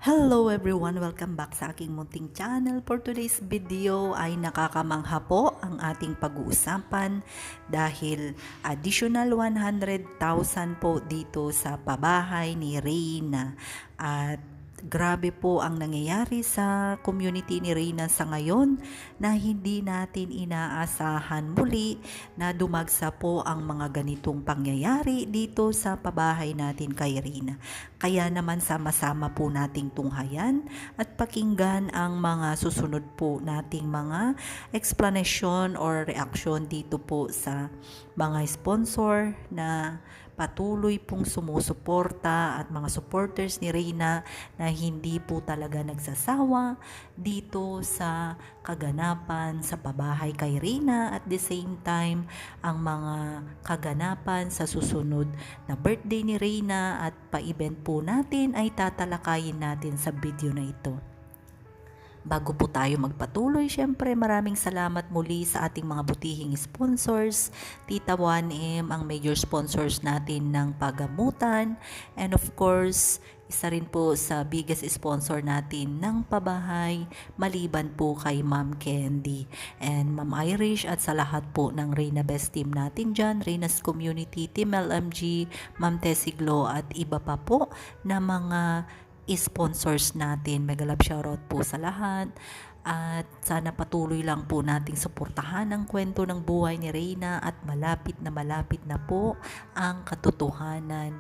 Hello everyone! Welcome back sa aking munting channel. For today's video ay nakakamangha po ang ating pag-uusapan dahil additional 100,000 po dito sa pabahay ni Reyna. At grabe po ang nangyayari sa community ni Reyna sa ngayon na hindi natin inaasahan muli na dumagsa po ang mga ganitong pangyayari dito sa pabahay natin kay Reyna. Kaya naman sama-sama po nating tunghayan at pakinggan ang mga susunod po nating mga explanation or reaction dito po sa mga sponsor na patuloy pong sumusuporta at mga supporters ni Reyna na hindi po talaga nagsasawa dito sa kaganapan sa pabahay kay Reyna, at the same time ang mga kaganapan sa susunod na birthday ni Reyna at pa-event po natin ay tatalakayin natin sa video na ito. Bago po tayo magpatuloy, syempre maraming salamat muli sa ating mga butihing sponsors. Tita 1M ang major sponsors natin ng pagamutan, and of course isa rin po sa biggest sponsor natin ng pabahay, maliban po kay Ma'am Candy and Ma'am Irish, at sa lahat po ng Reyna Best Team natin dyan, Reyna's Community, Team LMG, Ma'am Tesiglo at iba pa po na mga sponsors natin. Mega love shoutout po sa lahat. At sana patuloy lang po nating suportahan ang kwento ng buhay ni Reyna at malapit na po ang katotohanan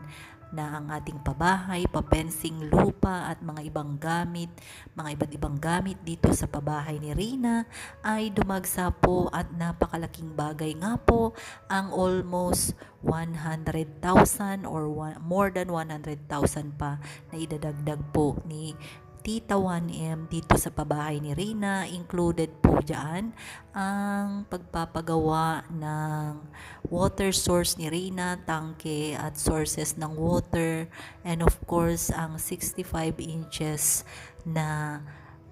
na ang ating pabahay, papensing, lupa at mga iba't ibang gamit dito sa pabahay ni Reyna ay dumagsa po, at napakalaking bagay nga po ang almost 100,000 or more than 100,000 pa na idadagdag po ni Tita 1M dito sa pabahay ni Reyna. Included po dyan ang pagpapagawa ng water source ni Reyna, tangke at sources ng water, and of course ang 65 inches na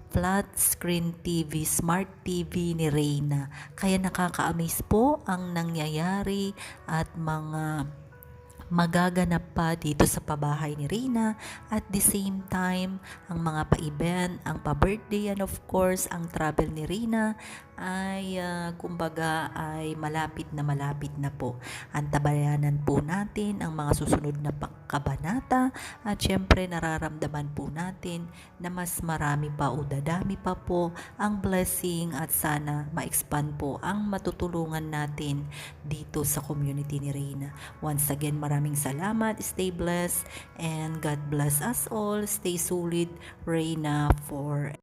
flat screen TV, smart TV ni Reyna. Kaya nakaka-amaze po ang nangyayari at mga magaganap pa dito sa pabahay ni Reyna. At the same time, ang mga pa-event, ang pa-birthday, and of course, ang travel ni Reyna ay kumbaga ay malapit na po. Antabayanan po natin ang mga susunod na kabanata, at syempre nararamdaman po natin na mas marami pa o dadami pa po ang blessing, at sana ma-expand po ang matutulungan natin dito sa community ni Reyna. Once again, maraming salamat. Stay blessed and God bless us all. Stay solid, Reyna for